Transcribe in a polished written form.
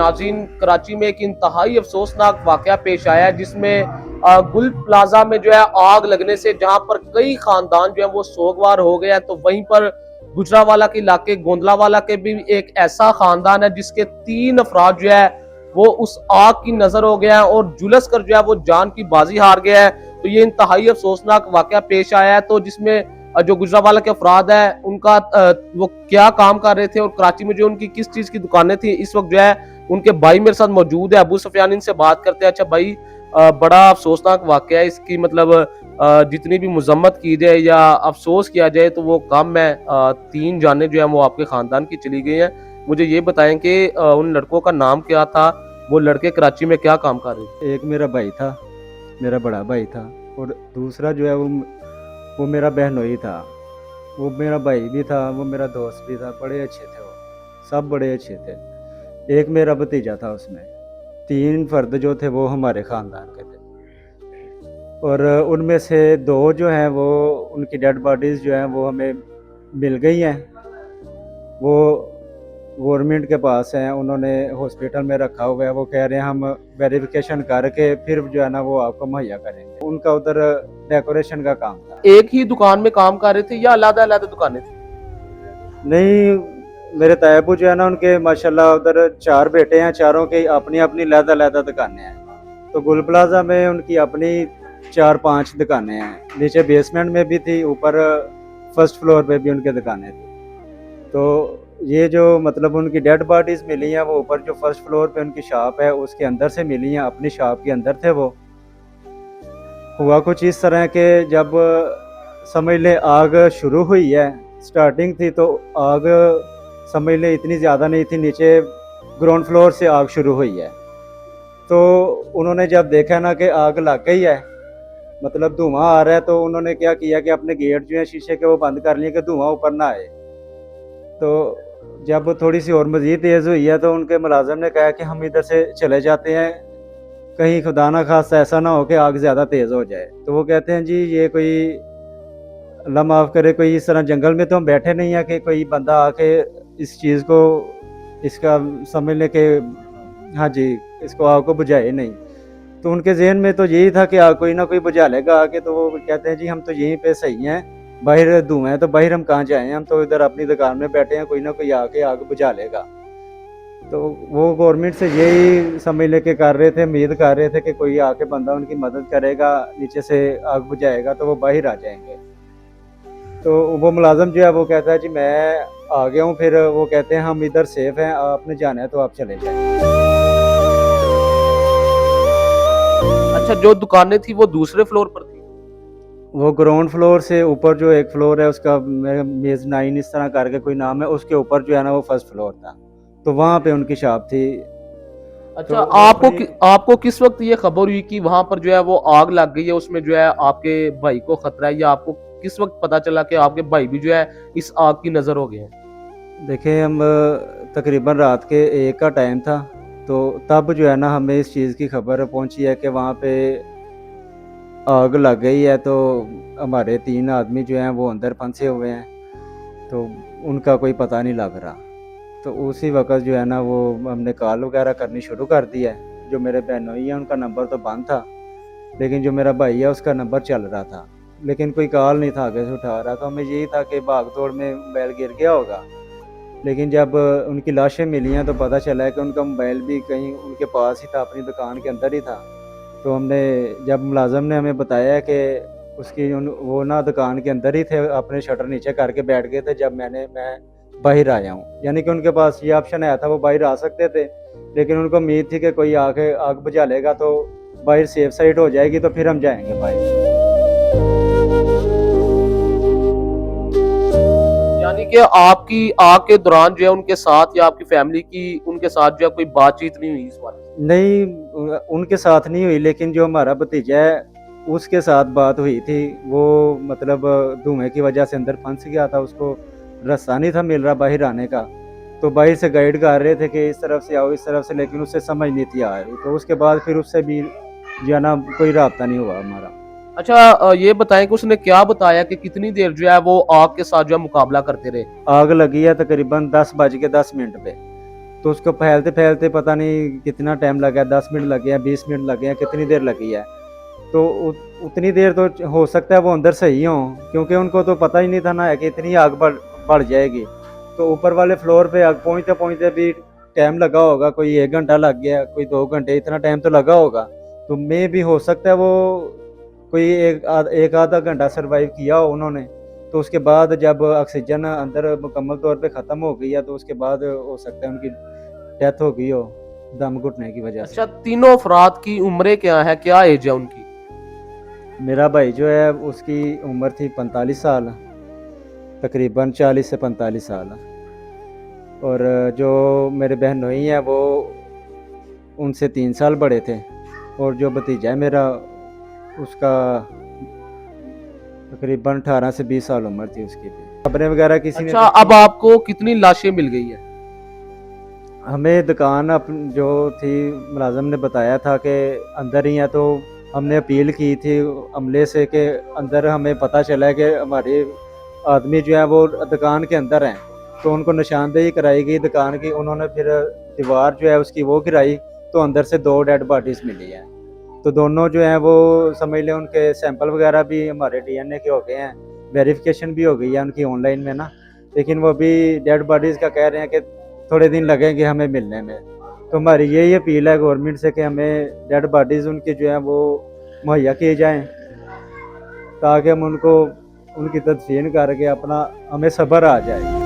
नाज़रीन, कराची में एक इंतहाई अफसोसनाक वाकया पेश आया है जिसमें गुल प्लाजा में जो है आग लगने से जहां पर कई खानदान जो है वो सोगवार हो गए हैं, तो वहीं पर गुजरावाला के इलाके गोंदलावाला के भी एक ऐसा खानदान है जिसके 3 अफराद जो है वो उस आग की नजर हो गया है और झुलस कर जो है वो जान की बाजी हार गया है। तो ये इंतहाई अफसोसनाक वाकया पेश आया है। तो जिसमें जो गुजरावाला के अफराद है उनका वो क्या काम कर रहे थे और कराची में जो उनकी किस चीज की दुकानें थी, इस वक्त जो है उनके भाई मेरे साथ मौजूद है, अबू सुफियान। इनसे बात करते हैं। अच्छा भाई, बड़ा अफसोसनाक वाकया है, इसकी मतलब जितनी भी मजम्मत की जाए या अफसोस किया जाए तो वो कम है। 3 जाने जो है वो आपके खानदान की चली गई हैं। मुझे ये बताएं कि उन लड़कों का नाम क्या था, वो लड़के कराची में क्या काम कर रहे थे? एक मेरा भाई था, मेरा बड़ा भाई था, और दूसरा जो है वो मेरा बहनोई था। वो मेरा भाई भी था, वो मेरा दोस्त भी था, बड़े अच्छे थे, वो सब बड़े अच्छे थे। एक मेरा भतीजा था उसमें। 3 फर्द जो थे वो हमारे ख़ानदान के थे, और उनमें से 2 जो हैं वो उनकी डेड बॉडीज़ जो हैं वो हमें मिल गई हैं। वो गवर्नमेंट के पास हैं, उन्होंने हॉस्पिटल में रखा हुआ है। वो कह रहे हैं हम वेरिफिकेशन करके फिर जो है ना वो आपको मुहैया करेंगे। उनका उधर डेकोरेशन का काम था। एक ही दुकान में काम कर रहे थे या अलग अलग दुकानें थी? नहीं, मेरे तायबू जो है ना उनके माशाल्लाह उधर 4 बेटे हैं, चारों की अपनी अपनी लहदा दुकानें हैं। तो गुल प्लाजा में उनकी अपनी 4-5 दुकानें हैं। नीचे बेसमेंट में भी थी, ऊपर फर्स्ट फ्लोर पे भी उनके दुकानें थी। तो ये जो मतलब उनकी डेड बॉडीज़ मिली हैं वो ऊपर जो फर्स्ट फ्लोर पे उनकी शॉप है उसके अंदर से मिली हैं, अपनी शॉप के अंदर थे वो। हुआ कुछ इस तरह के, जब समझ ले आग शुरू हुई है, स्टार्टिंग थी तो आग समझ ले इतनी ज़्यादा नहीं थी, नीचे ग्राउंड फ्लोर से आग शुरू हुई है। तो उन्होंने जब देखा ना कि आग लग गई है, मतलब धुआं आ रहा है, तो उन्होंने क्या किया कि अपने गेट जो है शीशे के वो बंद कर लिए कि धुआं ऊपर ना आए। तो जब थोड़ी सी और मज़ीद तेज़ हुई है तो उनके मुलाज़िम ने कहा कि हम इधर से चले जाते हैं, कहीं खुदा ना खास्ता ऐसा ना हो कि आग ज़्यादा तेज़ हो जाए। तो वो कहते हैं जी ये कोई अल्लाह माफ़ करे, कोई इस तरह जंगल में तो हम बैठे नहीं हैं कि कोई बंदा आके इस चीज़ को इसका समझ ले कि हाँ जी इसको आग को बुझाए नहीं। तो उनके ज़हन में तो यही था कि आग कोई ना कोई बुझा लेगा आके। तो वो कहते हैं जी हम तो यहीं पे सही हैं, बाहर धुआं है तो बाहर हम कहाँ जाएँ, हम तो इधर अपनी दुकान में बैठे हैं, कोई ना कोई आके आग बुझा लेगा। तो वो गवर्नमेंट से यही समझ लेके कर रहे थे, उम्मीद कर रहे थे कि कोई आके बंदा उनकी मदद करेगा, नीचे से आग बुझाएगा तो वो बाहर आ जाएंगे। तो वो मुलाजिम जो है वो कहता है जी मैं आ गया हूँ। फिर वो कहते हैं हम इधर सेफ हैं, आपने जाना है तो आप चले जाएं। अच्छा, जो दुकानें थी वो दूसरे फ्लोर पर थी? वो ग्राउंड फ्लोर से ऊपर जो एक फ्लोर है उसका मेज़नाइन इस तरह करके कोई नाम है, उसके ऊपर जो है ना वो फर्स्ट फ्लोर था। तो वहाँ पे उनकी शॉप थी। अच्छा, तो आपको किस वक्त ये खबर हुई कि वहां पर जो है वो आग लग गई है, उसमें जो है आपके भाई को खतरा है, या आपको किस वक्त पता चला कि आपके भाई भी जो है इस आग की नजर हो गए हैं? देखिए हम तकरीबन रात के 1 का टाइम था, तो तब जो है ना हमें इस चीज़ की खबर पहुंची है कि वहाँ पे आग लग गई है। तो हमारे 3 आदमी जो हैं वो अंदर फंसे हुए हैं, तो उनका कोई पता नहीं लग रहा। तो उसी वक़्त जो है ना वो हमने कॉल वगैरह करनी शुरू कर दी है। जो मेरे बहनोई हैं उनका नंबर तो बंद था, लेकिन जो मेरा भाई है उसका नंबर चल रहा था, लेकिन कोई कॉल नहीं था आगे से उठा रहा। तो हमें यही था कि भाग-दौड़ में मोबाइल गिर गया होगा। लेकिन जब उनकी लाशें मिली हैं तो पता चला है कि उनका मोबाइल भी कहीं उनके पास ही था, अपनी दुकान के अंदर ही था। तो हमने जब मुलाज़िम ने हमें बताया कि उसकी वो ना दुकान के अंदर ही थे, अपने शटर नीचे करके बैठ गए थे, जब मैं बाहर आया हूँ। यानी कि उनके पास ये ऑप्शन आया था, वो बाहर आ सकते थे, लेकिन उनको उम्मीद थी कि कोई आके आग बुझा लेगा तो बाहर सेफ साइड हो जाएगी तो फिर हम जाएँगे बाहर। यानी कि आपकी आग के दौरान जो है उनके साथ या आपकी फैमिली की उनके साथ जो है कोई बातचीत नहीं हुई इस बारे में? नहीं, उनके साथ नहीं हुई, लेकिन जो हमारा भतीजा है उसके साथ बात हुई थी। वो मतलब धुएँ की वजह से अंदर फंस गया था, उसको रास्ता नहीं था मिल रहा बाहर आने का। तो बाहर से गाइड कर रहे थे कि इस तरफ से आओ, इस तरफ से, लेकिन उससे समझ नहीं थी आ रही। तो उसके बाद फिर उससे भी जो है ना कोई राब्ता नहीं हुआ हमारा। अच्छा, ये बताएं कि उसने क्या बताया कि कितनी देर जो है वो आग के साथ जो है मुकाबला करते रहे? आग लगी है तकरीबन 10 बज के 10 मिनट पे। तो उसको फैलते फैलते पता नहीं कितना टाइम लगा, 10 मिनट लगे हैं, 20 मिनट लगे हैं, कितनी देर लगी है। तो उतनी देर तो हो सकता है वो अंदर सही हों, क्योंकि उनको तो पता ही नहीं था ना कि इतनी आग बढ़ जाएगी। तो ऊपर वाले फ्लोर पे आग पहुँचते पहुँचते भी टाइम लगा होगा, कोई 1 घंटा लग गया, कोई 2 घंटे, इतना टाइम तो लगा होगा। तो मे भी हो सकता है वो कोई एक आधा घंटा सर्वाइव किया हो उन्होंने। तो उसके बाद जब ऑक्सीजन अंदर मुकम्मल तौर पे ख़त्म हो गई है, तो उसके बाद हो सकता है उनकी डेथ हो गई हो दम घुटने की वजह से। अच्छा, तीनों अफराद की उम्रें क्या है, क्या एज है उनकी? मेरा भाई जो है उसकी उम्र थी 45 साल, तकरीबन 40 से 45 साल। और जो मेरे बहनोई हैं वो उनसे 3 साल बड़े थे। और जो भतीजा है मेरा, उसका तकरीबन 18 से 20 साल उम्र थी उसकी भी। खबरें वगैरह किसी ने अच्छा, अब देखी। आपको कितनी लाशें मिल गई है? हमें दुकान जो थी, मुलाजम ने बताया था कि अंदर ही है, तो हमने अपील की थी अमले से कि अंदर हमें पता चला है कि हमारे आदमी जो है वो दुकान के अंदर हैं। तो उनको निशानदेही कराई गई दुकान की, उन्होंने फिर दीवार जो है उसकी वो गिराई, तो अंदर से 2 डेड बॉडीज़ मिली हैं। तो दोनों जो हैं वो समझ लें उनके सैंपल वगैरह भी हमारे डीएनए के हो गए हैं, वेरिफिकेशन भी हो गई है उनकी ऑनलाइन में ना। लेकिन वो भी डेड बॉडीज़ का कह रहे हैं कि थोड़े दिन लगेंगे हमें मिलने में। तो हमारी यही अपील है गवर्नमेंट से कि हमें डेड बॉडीज़ उनकी जो है वो मुहैया किए जाएँ, ताकि हम उनको उनकी तदफीन करके अपना हमें सब्र आ जाए।